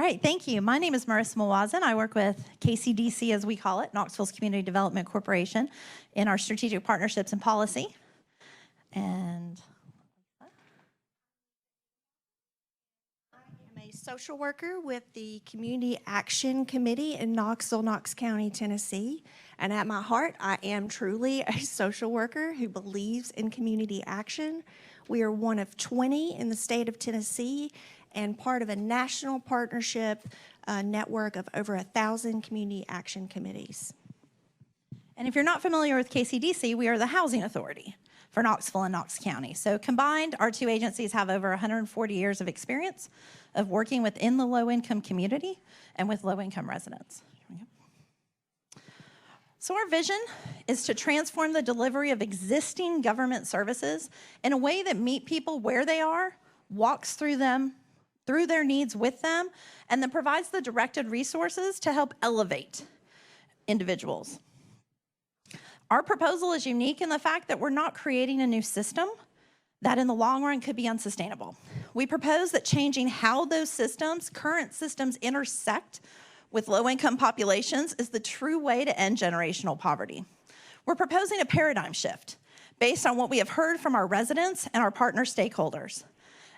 All right, thank you. My name is Marissa Mawazin. I work with KCDC, as we call it, Knoxville's Community Development Corporation, in our strategic partnerships and policy. And I'm a social worker with the Community Action Committee in Knoxville, Knox County, Tennessee. And at my heart, I am truly a social worker who believes in community action. We are one of 20 in the state of Tennessee and part of a national partnership network of over 1,000 community action committees. And if you're not familiar with KCDC, we are the housing authority for Knoxville and Knox County. So combined, our two agencies have over 140 years of experience of working within the low-income community and with low-income residents. So our vision is to transform the delivery of existing government services in a way that meet people where they are, walks through their needs with them, and then provides the directed resources to help elevate individuals. Our proposal is unique in the fact that we're not creating a new system that in the long run could be unsustainable. We propose that changing how those systems, current systems, intersect with low-income populations is the true way to end generational poverty. We're proposing a paradigm shift based on what we have heard from our residents and our partner stakeholders.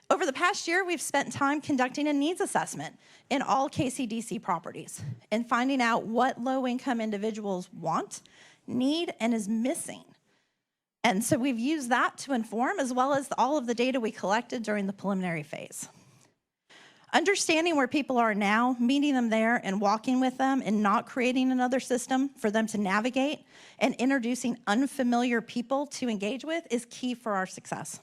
Over the past year, we've spent time conducting a needs assessment in all KCDC properties and finding out what low-income individuals want, need, and is missing. And so we've used that to inform, as well as all of the data we collected during the preliminary phase. Understanding where people are now, meeting them there, and walking with them, and not creating another system for them to navigate, and introducing unfamiliar people to engage with is key for our success.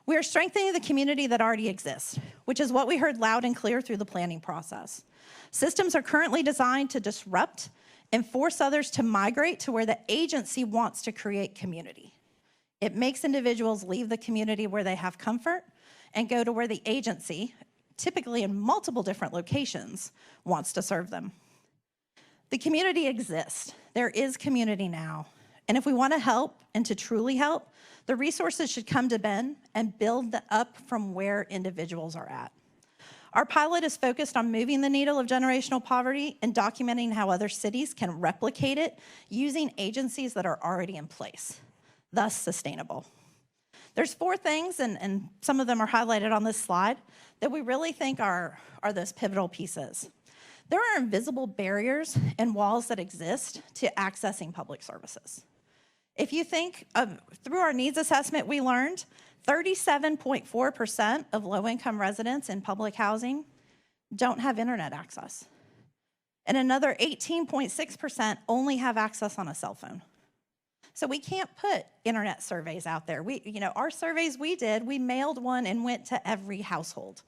We are strengthening the community that already exists, which is what we heard loud and clear through the planning process. Systems are currently designed to disrupt and force others to migrate to where the agency wants to create community. It makes individuals leave the community where they have comfort and go to where the agency, typically in multiple different locations, wants to serve them. The community exists. There is community now. And if we want to help and to truly help, the resources should come to Ben and build up from where individuals are at. Our pilot is focused on moving the needle of generational poverty and documenting how other cities can replicate it using agencies that are already in place, thus sustainable. There's 4 things, and some of them are highlighted on this slide, that we really think are those pivotal pieces. There are invisible barriers and walls that exist to accessing public services. If you think through our needs assessment, we learned 37.4% of low-income residents in public housing don't have internet access. And another 18.6% only have access on a cell phone. So we can't put internet surveys out there. Our surveys we did, we mailed one and went to every household.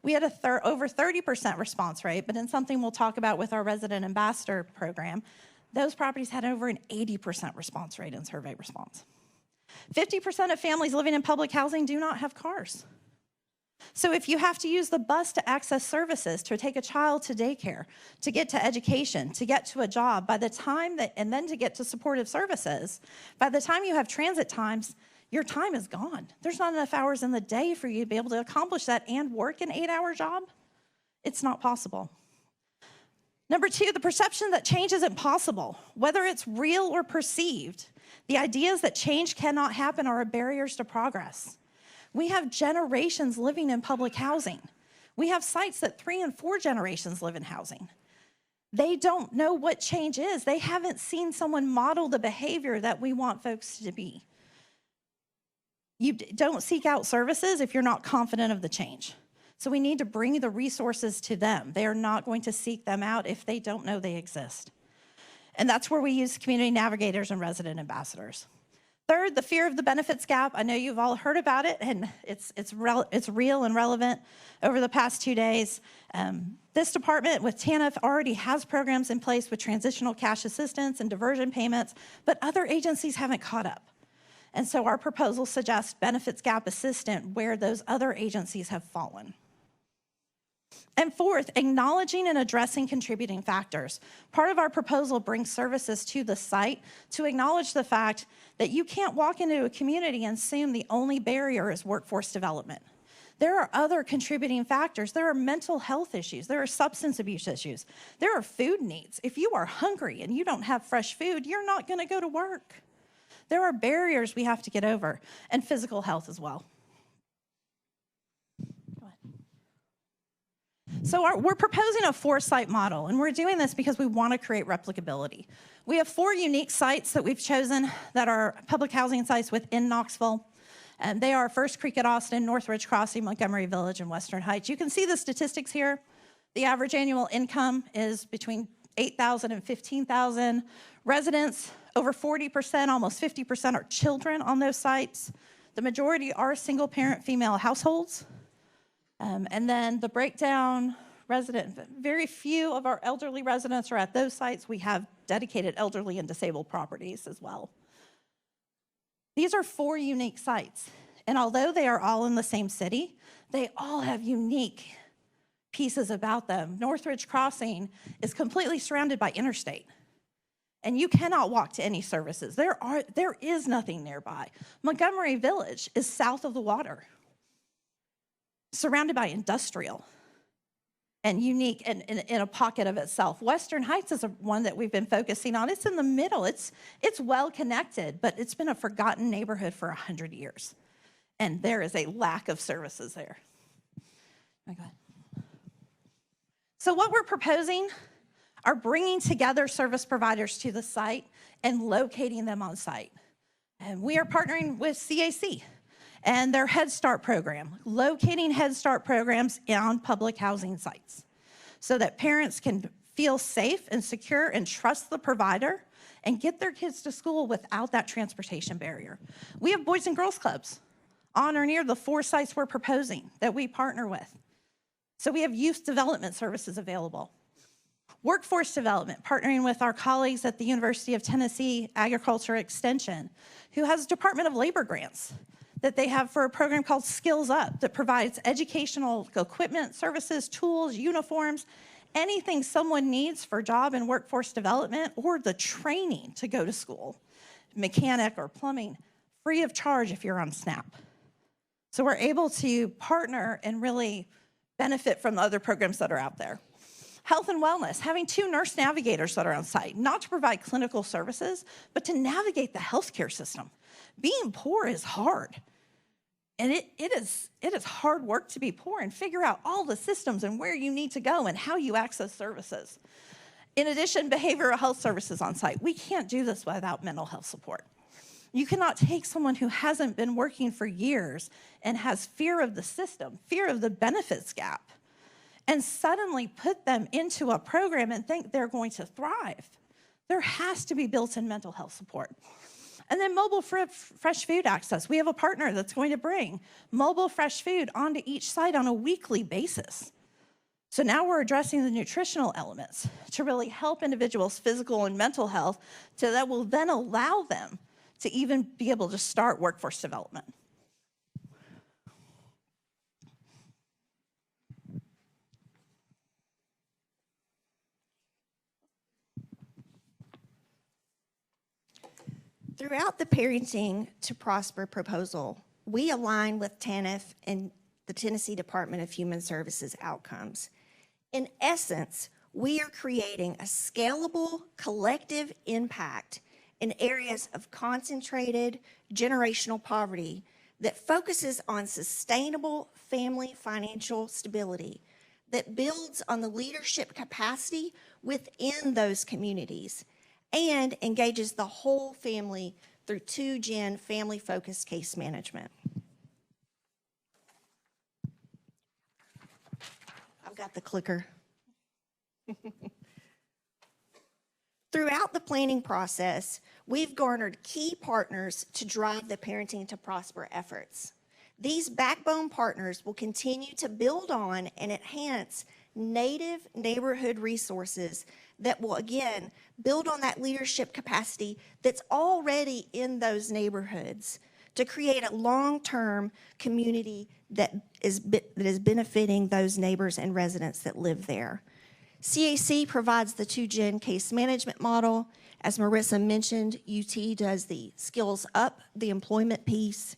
We had over 30% response rate, but in something we'll talk about with our resident ambassador program, those properties had over an 80% response rate in survey response. 50% of families living in public housing do not have cars. So if you have to use the bus to access services, to take a child to daycare, to get to education, to get to a job, and then to get to supportive services, by the time you have transit times, your time is gone. There's not enough hours in the day for you to be able to accomplish that and work an 8-hour job. It's not possible. Number 2, the perception that change isn't possible, whether it's real or perceived. The ideas that change cannot happen are barriers to progress. We have generations living in public housing. We have sites that 3 and 4 generations live in housing. They don't know what change is. They haven't seen someone model the behavior that we want folks to be. You don't seek out services if you're not confident of the change. So we need to bring the resources to them. They are not going to seek them out if they don't know they exist. And that's where we use community navigators and resident ambassadors. Third, the fear of the benefits gap. I know you've all heard about it, and it's real and relevant over the past 2 days. This department with TANF already has programs in place with transitional cash assistance and diversion payments, but other agencies haven't caught up. And so our proposal suggests benefits gap assistant where those other agencies have fallen. And fourth, acknowledging and addressing contributing factors. Part of our proposal brings services to the site to acknowledge the fact that you can't walk into a community and assume the only barrier is workforce development. There are other contributing factors. There are mental health issues. There are substance abuse issues. There are food needs. If you are hungry and you don't have fresh food, you're not going to go to work. There are barriers we have to get over, and physical health as well. Go ahead. So we're proposing a Foresight model, and we're doing this because we want to create replicability. We have 4 unique sites that we've chosen that are public housing sites within Knoxville. And they are First Creek at Austin, Northridge Crossing, Montgomery Village, and Western Heights. You can see the statistics here. The average annual income is between $8,000 and $15,000. Residents, over 40%, almost 50% are children on those sites. The majority are single-parent female households. And then the breakdown, very few of our elderly residents are at those sites. We have dedicated elderly and disabled properties as well. These are 4 unique sites, and although they are all in the same city, they all have unique pieces about them. Northridge Crossing is completely surrounded by interstate, and you cannot walk to any services. There is nothing nearby. Montgomery Village is south of the water, surrounded by industrial and unique and in a pocket of itself. Western Heights is one that we've been focusing on. It's in the middle. It's well connected, but it's been a forgotten neighborhood for 100 years. And there is a lack of services there. Oh, go ahead. So what we're proposing are bringing together service providers to the site and locating them on site. And we are partnering with CAC and their Head Start program, locating Head Start programs on public housing sites so that parents can feel safe and secure and trust the provider and get their kids to school without that transportation barrier. We have Boys and Girls Clubs on or near the 4 sites we're proposing that we partner with. So we have youth development services available. Workforce development, partnering with our colleagues at the University of Tennessee Agriculture Extension, who has Department of Labor grants that they have for a program called Skills Up that provides educational equipment, services, tools, uniforms, anything someone needs for job and workforce development or the training to go to school, mechanic or plumbing, free of charge if you're on SNAP. So we're able to partner and really benefit from the other programs that are out there. Health and wellness, having 2 nurse navigators that are on site, not to provide clinical services, but to navigate the healthcare system. Being poor is hard. And it is hard work to be poor and figure out all the systems and where you need to go and how you access services. In addition, behavioral health services on site. We can't do this without mental health support. You cannot take someone who hasn't been working for years and has fear of the system, fear of the benefits gap, and suddenly put them into a program and think they're going to thrive. There has to be built-in mental health support. And then mobile fresh food access. We have a partner that's going to bring mobile fresh food onto each site on a weekly basis. So now we're addressing the nutritional elements to really help individuals' physical and mental health, so that will then allow them to even be able to start workforce development. Throughout the Parenting to Prosper proposal, we align with TANF and the Tennessee Department of Human Services outcomes. In essence, we are creating a scalable collective impact in areas of concentrated generational poverty that focuses on sustainable family financial stability, that builds on the leadership capacity within those communities, and engages the whole family through 2-gen family-focused case management. I've got the clicker. Throughout the planning process, we've garnered key partners to drive the Parenting to Prosper efforts. These backbone partners will continue to build on and enhance native neighborhood resources that will, again, build on that leadership capacity that's already in those neighborhoods to create a long-term community that is benefiting those neighbors and residents that live there. CAC provides the 2-gen case management model. As Marissa mentioned, UT does the Skills Up, the employment piece.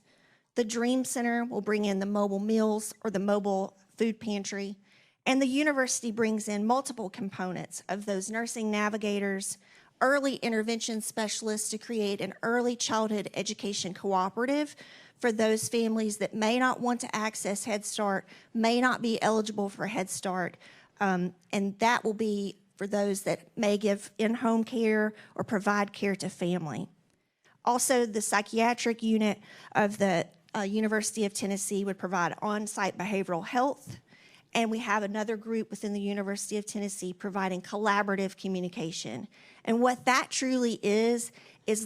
The Dream Center will bring in the mobile meals or the mobile food pantry. And the university brings in multiple components of those nursing navigators, early intervention specialists to create an early childhood education cooperative for those families that may not want to access Head Start, may not be eligible for Head Start, and that will be for those that may give in-home care or provide care to family. Also, the psychiatric unit of the University of Tennessee would provide on-site behavioral health, and we have another group within the University of Tennessee providing collaborative communication. And what that truly is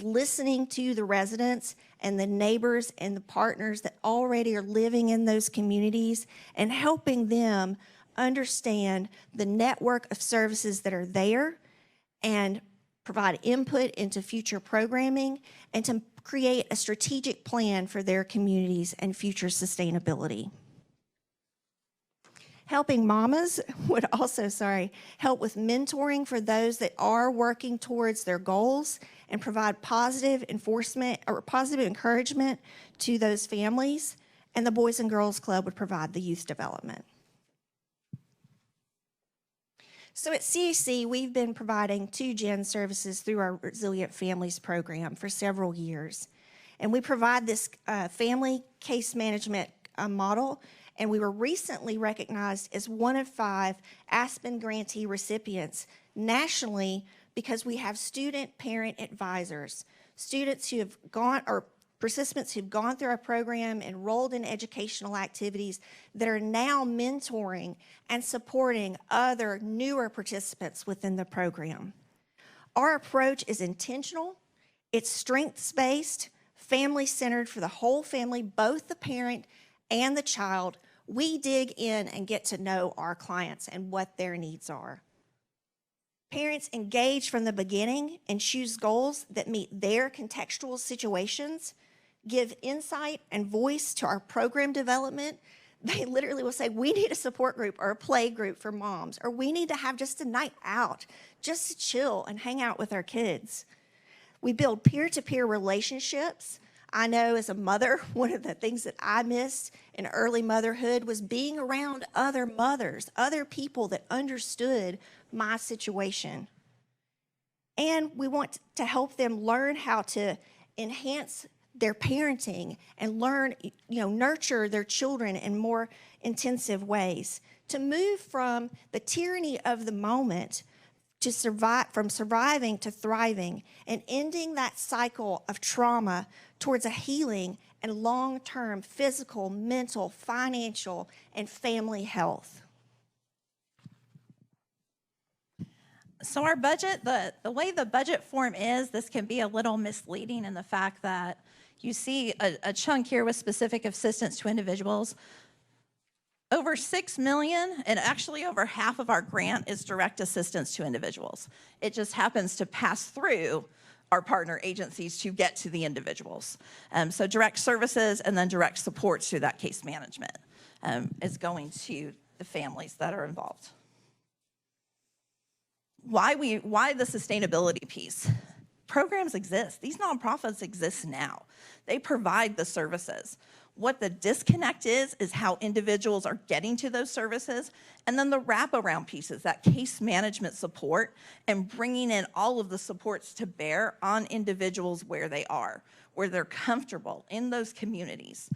listening to the residents and the neighbors and the partners that already are living in those communities and helping them understand the network of services that are there and provide input into future programming and to create a strategic plan for their communities and future sustainability. Helping Mamas would also, help with mentoring for those that are working towards their goals and provide positive enforcement or positive encouragement to those families. And the Boys and Girls Club would provide the youth development. So at CAC, we've been providing 2-gen services through our Resilient Families program for several years. And we provide this family case management model, and we were recently recognized as one of 5 Aspen grantee recipients nationally because we have student parent advisors, students who have gone, or participants who've gone through our program, enrolled in educational activities that are now mentoring and supporting other newer participants within the program. Our approach is intentional, it's strengths-based, family-centered for the whole family, both the parent and the child. We dig in and get to know our clients and what their needs are. Parents engage from the beginning and choose goals that meet their contextual situations, give insight and voice to our program development. They literally will say, we need a support group or a play group for moms, or we need to have just a night out, just to chill and hang out with our kids. We build peer-to-peer relationships. I know as a mother, one of the things that I missed in early motherhood was being around other mothers, other people that understood my situation. And we want to help them learn how to enhance their parenting and learn, nurture their children in more intensive ways, to move from the tyranny of the moment to from surviving to thriving, and ending that cycle of trauma towards a healing and long-term physical, mental, financial, and family health. So our budget, the way the budget form is, this can be a little misleading in the fact that you see a chunk here with specific assistance to individuals. Over $6 million, and actually over half of our grant is direct assistance to individuals. It just happens to pass through our partner agencies to get to the individuals. So direct services and then direct supports through that case management is going to the families that are involved. Why the sustainability piece? Programs exist. These nonprofits exist now. They provide the services. What the disconnect is how individuals are getting to those services, and then the wraparound pieces, that case management support, and bringing in all of the supports to bear on individuals where they are, where they're comfortable in those communities.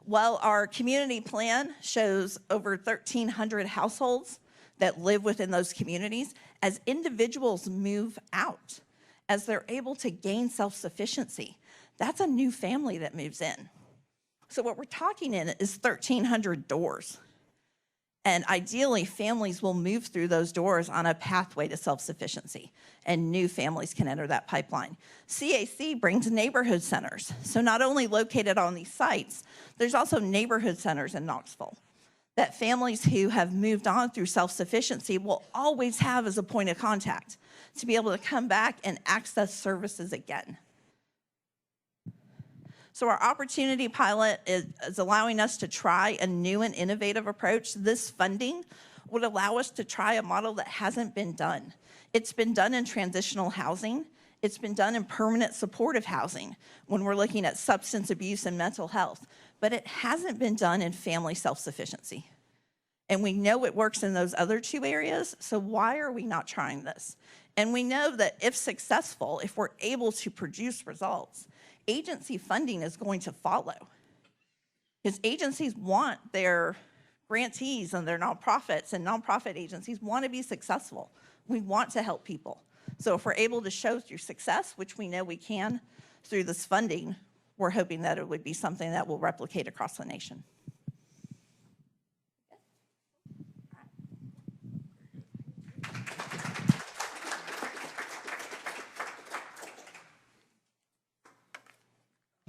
Well, our community plan shows over 1,300 households that live within those communities. As individuals move out, as they're able to gain self-sufficiency, that's a new family that moves in. So what we're talking in is 1,300 doors. And ideally, families will move through those doors on a pathway to self-sufficiency, and new families can enter that pipeline. CAC brings neighborhood centers. So not only located on these sites, there's also neighborhood centers in Knoxville that families who have moved on through self-sufficiency will always have as a point of contact to be able to come back and access services again. So our opportunity pilot is allowing us to try a new and innovative approach. This funding would allow us to try a model that hasn't been done. It's been done in transitional housing. It's been done in permanent supportive housing when we're looking at substance abuse and mental health. but it hasn't been done in family self-sufficiency. And we know it works in those other two areas, so why are we not trying this? And we know that if successful, if we're able to produce results, agency funding is going to follow. Because agencies want their grantees and their nonprofits, and nonprofit agencies want to be successful. We want to help people. So if we're able to show through success, which we know we can through this funding, we're hoping that it would be something that will replicate across the nation.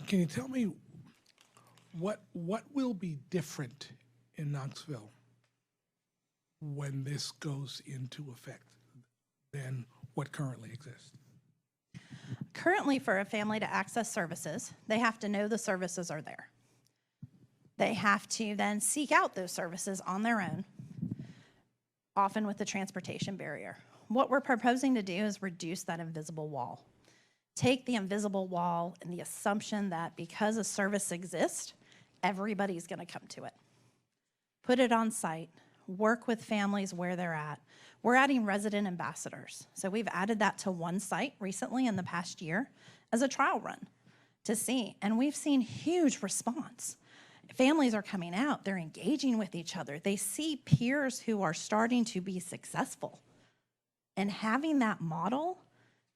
Can you tell me what will be different in Knoxville when this goes into effect than what currently exists? Currently, for a family to access services, they have to know the services are there. They have to then seek out those services on their own, often with the transportation barrier. What we're proposing to do is reduce that invisible wall. Take the invisible wall and the assumption that because a service exists, everybody's going to come to it. Put it on site, work with families where they're at. We're adding resident ambassadors. So we've added that to one site recently in the past year as a trial run to see, and we've seen huge response. Families are coming out, they're engaging with each other. They see peers who are starting to be successful. And having that model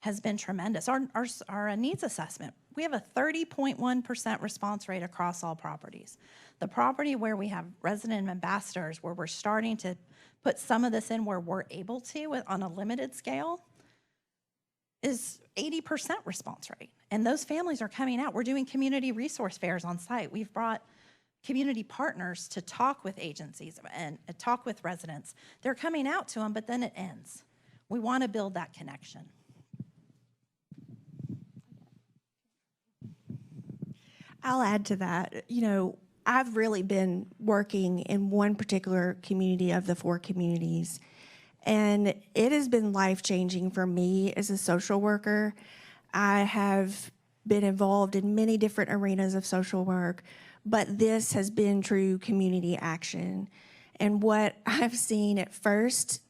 has been tremendous. Our needs assessment, we have a 30.1% response rate across all properties. The property where we have resident ambassadors, where we're starting to put some of this in where we're able to on a limited scale, is 80% response rate. And those families are coming out. We're doing community resource fairs on site. We've brought community partners to talk with agencies and talk with residents. They're coming out to them, but then it ends. We want to build that connection. I'll add to that. You know, I've really been working in one particular community of the 4 communities, and it has been life-changing for me as a social worker. I have been involved in many different arenas of social work, but this has been true community action. And what I've seen at first,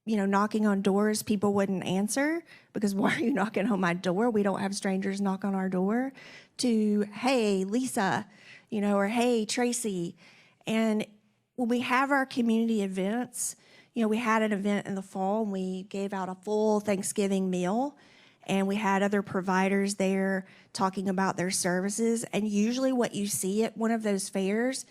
you know, knocking on doors, people wouldn't answer because why are you knocking on my door? We don't have strangers knock on our door. To, hey, Lisa, you know, or hey, Tracy. And when we have our community events, you know, we had an event in the fall and we gave out a full Thanksgiving meal, and we had other providers there talking about their services. And usually what you see at one of those fairs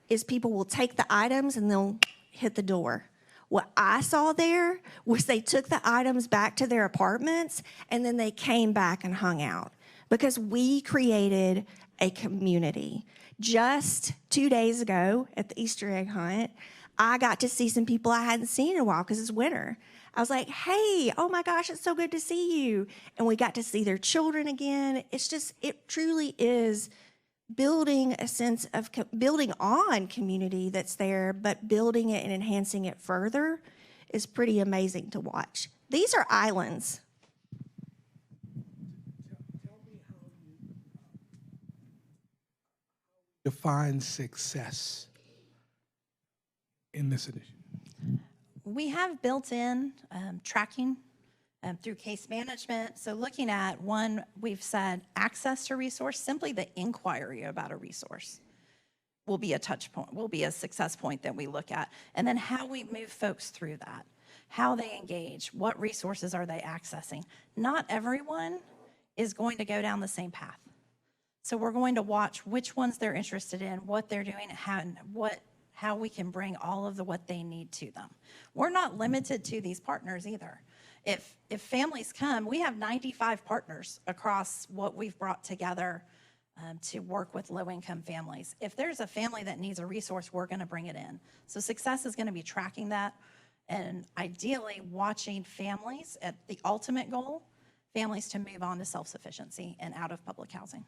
is people will take the items and they'll hit the door. What I saw there was they took the items back to their apartments and then they came back and hung out because we created a community. Just 2 days ago at the Easter egg hunt, I got to see some people I hadn't seen in a while because it's winter. I was like, hey, oh my gosh, it's so good to see you. And we got to see their children again. It's just, it truly is building a sense of building on community that's there, but building it and enhancing it further is pretty amazing to watch. These are islands. Tell me how you define success in this initiative. We have built-in tracking through case management. So looking at one, we've said access to resource, simply the inquiry about a resource will be a touch point, will be a success point that we look at. And then how we move folks through that, how they engage, what resources are they accessing. Not everyone is going to go down the same path. So we're going to watch which ones they're interested in, what they're doing, how we can bring all of what they need to them. We're not limited to these partners either. If families come, we have 95 partners across what we've brought together to work with low-income families. If there's a family that needs a resource, we're going to bring it in. So success is going to be tracking that and ideally watching families at the ultimate goal, families to move on to self-sufficiency and out of public housing.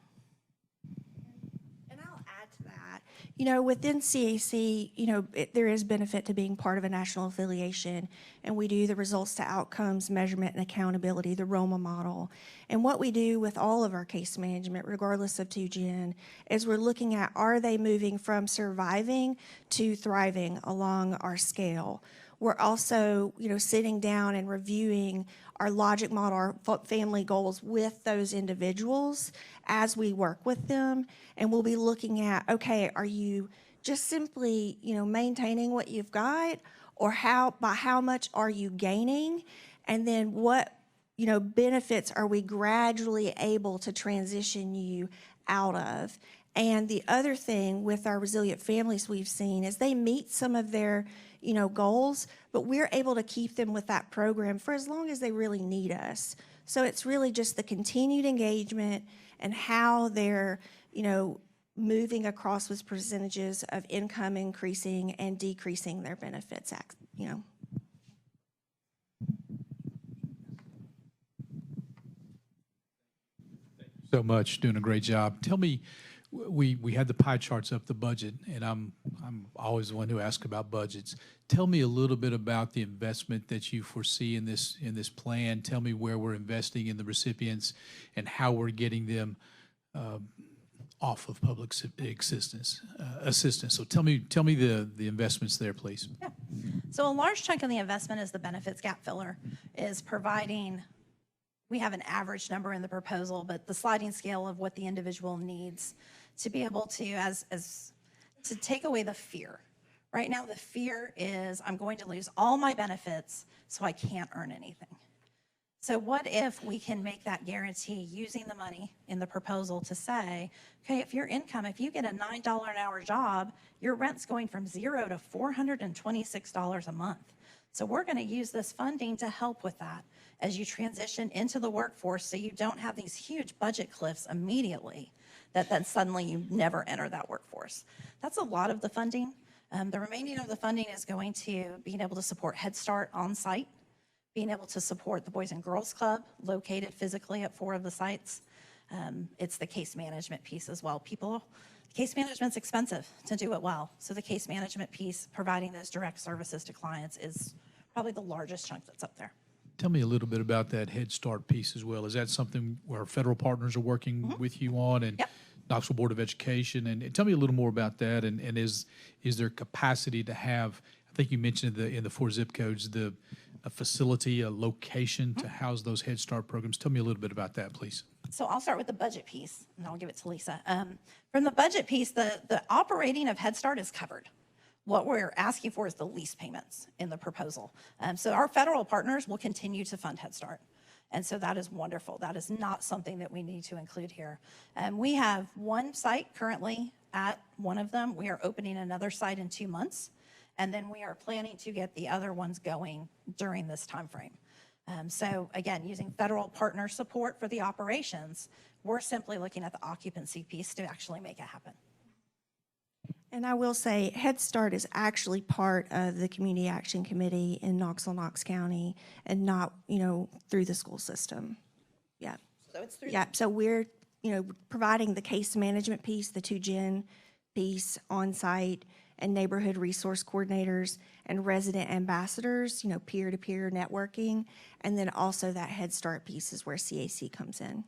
And I'll add to that. You know, within CAC, you know, there is benefit to being part of a national affiliation, and we do the results to outcomes measurement and accountability, the ROMA model. And what we do with all of our case management, regardless of 2Gen, is we're looking at, are they moving from surviving to thriving along our scale? We're also, you know, sitting down and reviewing our logic model, our family goals with those individuals as we work with them. And we'll be looking at, okay, are you just simply, you know, maintaining what you've got, or by how much are you gaining? And then what, you know, benefits are we gradually able to transition you out of? And the other thing with our resilient families we've seen is they meet some of their, you know, goals, but we're able to keep them with that program for as long as they really need us. So it's really just the continued engagement and how they're, you know, moving across with percentages of income increasing and decreasing their benefits, you know. So much, doing a great job. Tell me, we had the pie charts up, the budget, and I'm always the one who asks about budgets. Tell me a little bit about the investment that you foresee in this plan. Tell me where we're investing in the recipients and how we're getting them off of public assistance. So tell me the investments there, please. Yeah. So a large chunk of the investment is the benefits gap filler, is providing. We have an average number in the proposal, but the sliding scale of what the individual needs to be able to, to take away the fear. Right now, the fear is I'm going to lose all my benefits, so I can't earn anything. So what if we can make that guarantee using the money in the proposal to say, okay, if your income, if you get a $9 an hour job, your rent's going from $0 to $426 a month. So we're going to use this funding to help with that as you transition into the workforce, so you don't have these huge budget cliffs immediately that then suddenly you never enter that workforce. That's a lot of the funding. The remaining of the funding is going to being able to support Head Start on site, being able to support the Boys and Girls Club located physically at 4 of the sites. It's the case management piece as well. Case management's expensive to do it well. So the case management piece, providing those direct services to clients, is probably the largest chunk that's up there. Tell me a little bit about that Head Start piece as well. Is that something where federal partners are working with you on, and Yep. Knoxville Board of Education? And tell me a little more about that. And is there capacity to have, I think you mentioned in the 4 zip codes, a facility, a location to house those Head Start programs? Tell me a little bit about that, please. So I'll start with the budget piece, and I'll give it to Lisa. From the budget piece, the operating of Head Start is covered. What we're asking for is the lease payments in the proposal. So our federal partners will continue to fund Head Start. And so that is wonderful. That is not something that we need to include here. We have one site currently at one of them. We are opening another site in 2 months. And then we are planning to get the other ones going during this time frame. So again, using federal partner support for the operations, we're simply looking at the occupancy piece to actually make it happen. And I will say, Head Start is actually part of the Community Action Committee in Knoxville, Knox County, and not, you know, through the school system. Yeah. So it's through. Yeah. So we're, you know, providing the case management piece, the 2Gen piece on site, and neighborhood resource coordinators and resident ambassadors, you know, peer-to-peer networking, and then also that Head Start piece is where CAC comes in.